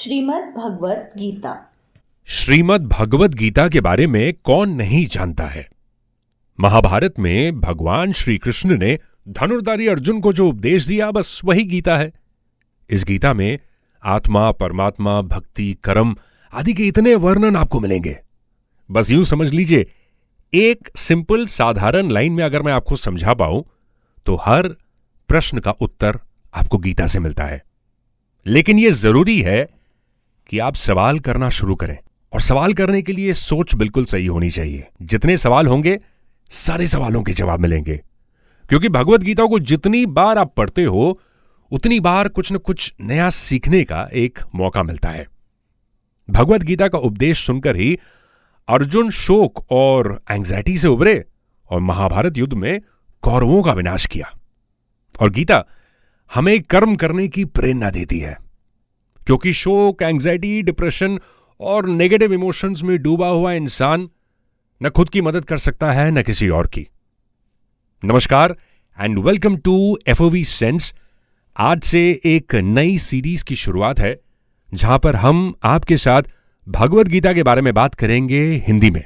श्रीमद् भगवत गीता। श्रीमद् भगवत गीता के बारे में कौन नहीं जानता है। महाभारत में भगवान श्री कृष्ण ने धनुर्धारी अर्जुन को जो उपदेश दिया, बस वही गीता है। इस गीता में आत्मा, परमात्मा, भक्ति, कर्म आदि के इतने वर्णन आपको मिलेंगे। बस यूं समझ लीजिए, एक सिंपल साधारण लाइन में अगर मैं आपको समझा पाऊं तो हर प्रश्न का उत्तर आपको गीता से मिलता है। लेकिन यह जरूरी है कि आप सवाल करना शुरू करें, और सवाल करने के लिए सोच बिल्कुल सही होनी चाहिए। जितने सवाल होंगे, सारे सवालों के जवाब मिलेंगे, क्योंकि भगवत गीता को जितनी बार आप पढ़ते हो उतनी बार कुछ न कुछ नया सीखने का एक मौका मिलता है। भगवत गीता का उपदेश सुनकर ही अर्जुन शोक और एंग्जाइटी से उबरे और महाभारत युद्ध में कौरवों का विनाश किया। और गीता हमें कर्म करने की प्रेरणा देती है, क्योंकि शोक, एंग्जाइटी, डिप्रेशन और नेगेटिव इमोशंस में डूबा हुआ इंसान न खुद की मदद कर सकता है न किसी और की। नमस्कार and welcome to FOV sense. आज से एक नई सीरीज की शुरुआत है, जहां पर हम आपके साथ भगवत गीता के बारे में बात करेंगे हिंदी में।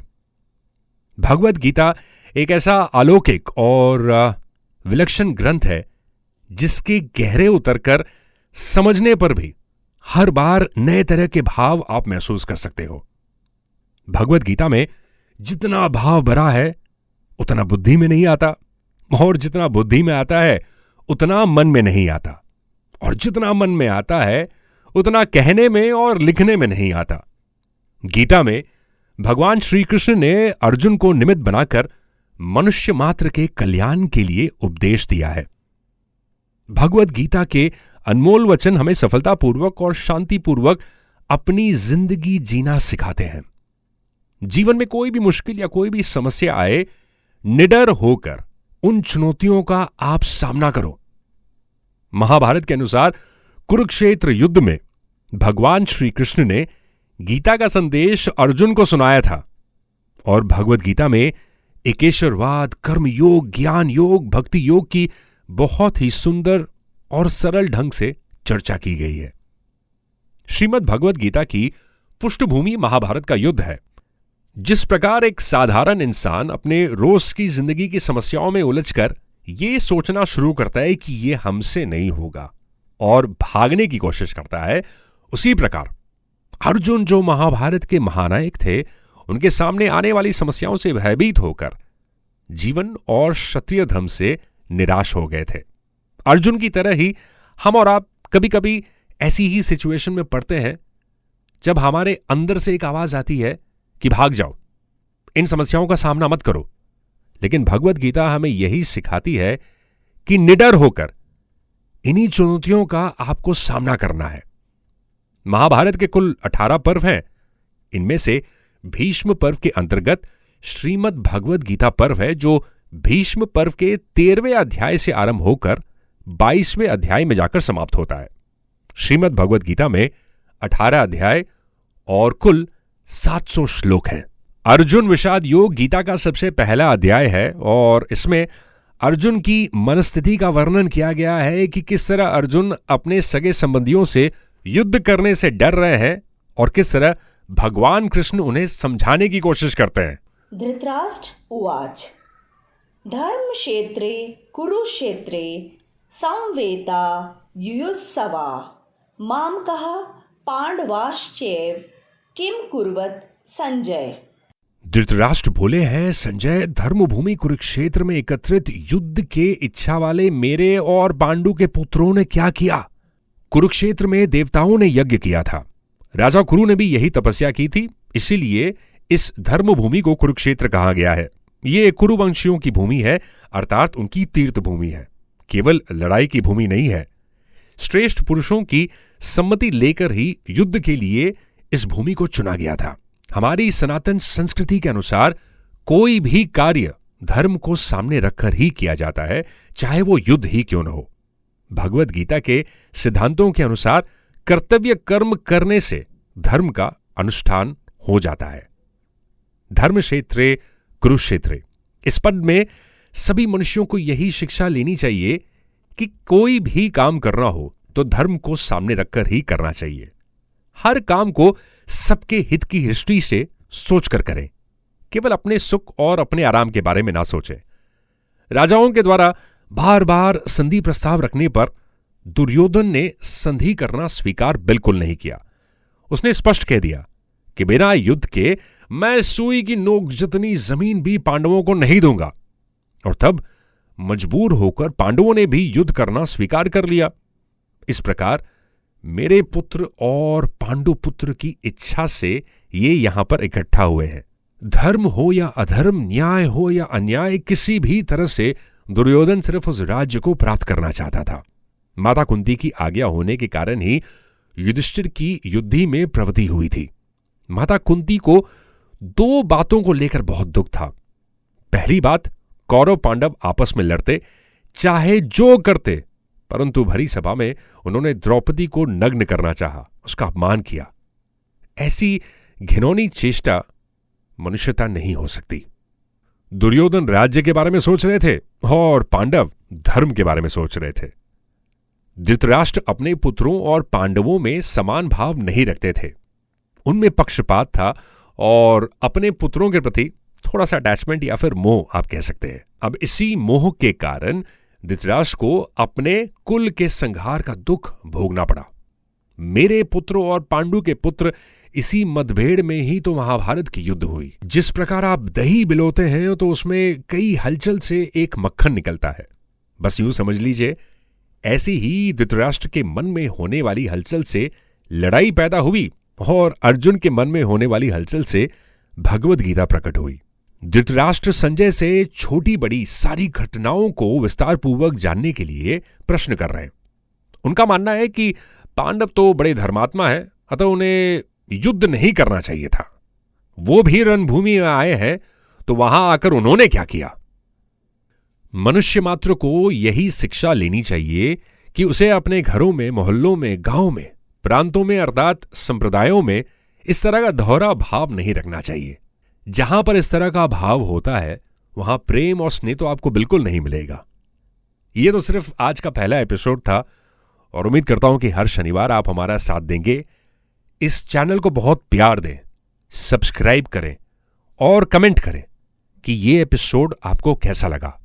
भगवत गीता एक ऐसा अलौकिक और विलक्षण ग्रंथ है जिसके गहरे उतरकर समझने पर भी हर बार नए तरह के भाव आप महसूस कर सकते हो। भगवत गीता में जितना भाव भरा है उतना बुद्धि में नहीं आता, और जितना बुद्धि में आता है उतना मन में नहीं आता, और जितना मन में आता है उतना कहने में और लिखने में नहीं आता। गीता में भगवान श्री कृष्ण ने अर्जुन को निमित्त बनाकर मनुष्य मात्र के कल्याण के लिए उपदेश दिया है। भगवत गीता के अनमोल वचन हमें सफलतापूर्वक और शांतिपूर्वक अपनी जिंदगी जीना सिखाते हैं। जीवन में कोई भी मुश्किल या कोई भी समस्या आए, निडर होकर उन चुनौतियों का आप सामना करो। महाभारत के अनुसार कुरुक्षेत्र युद्ध में भगवान श्री कृष्ण ने गीता का संदेश अर्जुन को सुनाया था, और भगवत गीता में एकेश्वरवाद, कर्म योग, ज्ञान योग, भक्ति योग की बहुत ही सुंदर और सरल ढंग से चर्चा की गई है। श्रीमद् भगवत गीता की पृष्ठभूमि महाभारत का युद्ध है। जिस प्रकार एक साधारण इंसान अपने रोज की जिंदगी की समस्याओं में उलझकर यह सोचना शुरू करता है कि यह हमसे नहीं होगा और भागने की कोशिश करता है, उसी प्रकार अर्जुन, जो महाभारत के महानायक थे, उनके सामने आने वाली समस्याओं से भयभीत होकर जीवन और क्षत्रिय धर्म से निराश हो गए थे। अर्जुन की तरह ही हम और आप कभी कभी ऐसी ही सिचुएशन में पड़ते हैं, जब हमारे अंदर से एक आवाज आती है कि भाग जाओ, इन समस्याओं का सामना मत करो। लेकिन भगवत गीता हमें यही सिखाती है कि निडर होकर इन्हीं चुनौतियों का आपको सामना करना है। महाभारत के कुल 18 पर्व हैं। इनमें से भीष्म पर्व के अंतर्गत श्रीमद् भगवत गीता पर्व है, जो भीष्म पर्व के 13वें अध्याय से आरंभ होकर 22वें अध्याय में जाकर समाप्त होता है। श्रीमद् भगवत गीता में 18 अध्याय और कुल 700 श्लोक हैं। अर्जुन विषाद योग गीता का सबसे पहला अध्याय है, और इसमें अर्जुन की मनस्थिति का वर्णन किया गया है कि किस तरह अर्जुन अपने सगे संबंधियों से युद्ध करने से डर रहे हैं और किस तरह भगवान कृष्ण उन्हें समझाने की कोशिश करते हैं। धृतराष्ट्र उवाच धर्मक्षेत्रे कुरुक्षेत्रे संवेता युयुत्सवा मामकः पांडवाश्चैव किम कुर्वत संजय। धृतराष्ट्र बोले हैं, संजय, धर्मभूमि कुरुक्षेत्र में एकत्रित युद्ध के इच्छा वाले मेरे और पांडु के पुत्रों ने क्या किया। कुरुक्षेत्र में देवताओं ने यज्ञ किया था। राजा कुरु ने भी यही तपस्या की थी, इसीलिए इस धर्मभूमि को कुरुक्षेत्र कहा गया है। ये कुरुवंशियों की भूमि है, अर्थात उनकी तीर्थ भूमि है, केवल लड़ाई की भूमि नहीं है। श्रेष्ठ पुरुषों की सम्मति लेकर ही युद्ध के लिए इस भूमि को चुना गया था। हमारी सनातन संस्कृति के अनुसार कोई भी कार्य धर्म को सामने रखकर ही किया जाता है, चाहे वो युद्ध ही क्यों न हो। भगवत गीता के सिद्धांतों के अनुसार कर्तव्य कर्म करने से धर्म का अनुष्ठान हो जाता है। धर्मक्षेत्रे कुरुक्षेत्रे, इस पद में सभी मनुष्यों को यही शिक्षा लेनी चाहिए कि कोई भी काम करना हो तो धर्म को सामने रखकर ही करना चाहिए। हर काम को सबके हित की दृष्टि से सोचकर करें, केवल अपने सुख और अपने आराम के बारे में ना सोचें। राजाओं के द्वारा बार बार संधि प्रस्ताव रखने पर दुर्योधन ने संधि करना स्वीकार बिल्कुल नहीं किया। उसने स्पष्ट कह दिया कि बिना युद्ध के मैं सुई की नोक जितनी जमीन भी पांडवों को नहीं दूंगा। और तब मजबूर होकर पांडवों ने भी युद्ध करना स्वीकार कर लिया। इस प्रकार मेरे पुत्र और पांडुपुत्र की इच्छा से ये यहां पर इकट्ठा हुए हैं। धर्म हो या अधर्म, न्याय हो या अन्याय, किसी भी तरह से दुर्योधन सिर्फ उस राज्य को प्राप्त करना चाहता था। माता कुंती की आज्ञा होने के कारण ही युधिष्ठिर की युद्धि में प्रवृत्ति हुई थी। माता कुंती को दो बातों को लेकर बहुत दुख था। पहली बात, कौरव पांडव आपस में लड़ते, चाहे जो करते, परंतु भरी सभा में उन्होंने द्रौपदी को नग्न करना चाहा, उसका अपमान किया। ऐसी घिनौनी चेष्टा मनुष्यता नहीं हो सकती। दुर्योधन राज्य के बारे में सोच रहे थे और पांडव धर्म के बारे में सोच रहे थे। धृतराष्ट्र अपने पुत्रों और पांडवों में समान भाव नहीं रखते थे। उनमें पक्षपात था और अपने पुत्रों के प्रति थोड़ा सा अटैचमेंट या फिर मोह आप कह सकते हैं। अब इसी मोह के कारण धृतराष्ट्र को अपने कुल के संहार का दुख भोगना पड़ा। मेरे पुत्र और पांडु के पुत्र, इसी मतभेद में ही तो महाभारत की युद्ध हुई। जिस प्रकार आप दही बिलोते हैं तो उसमें कई हलचल से एक मक्खन निकलता है, बस यूं समझ लीजिए ऐसे ही धृतराष्ट्र के मन में होने वाली हलचल से लड़ाई पैदा हुई और अर्जुन के मन में होने वाली हलचल से भगवद गीता प्रकट हुई। धृतराष्ट्र संजय से छोटी बड़ी सारी घटनाओं को विस्तार पूर्वक जानने के लिए प्रश्न कर रहे हैं। उनका मानना है कि पांडव तो बड़े धर्मात्मा हैं, अतः उन्हें युद्ध नहीं करना चाहिए था। वो भी रणभूमि में आए हैं तो वहां आकर उन्होंने क्या किया? मनुष्य मात्र को यही शिक्षा लेनी चाहिए कि उसे अपने घरों में, मोहल्लों में, गांव में, प्रांतों में अर्थात संप्रदायों में इस तरह का दोहरा भाव नहीं रखना चाहिए। जहां पर इस तरह का भाव होता है वहां प्रेम और स्नेह तो आपको बिल्कुल नहीं मिलेगा। यह तो सिर्फ आज का पहला एपिसोड था और उम्मीद करता हूं कि हर शनिवार आप हमारा साथ देंगे। इस चैनल को बहुत प्यार दें, सब्सक्राइब करें और कमेंट करें कि यह एपिसोड आपको कैसा लगा।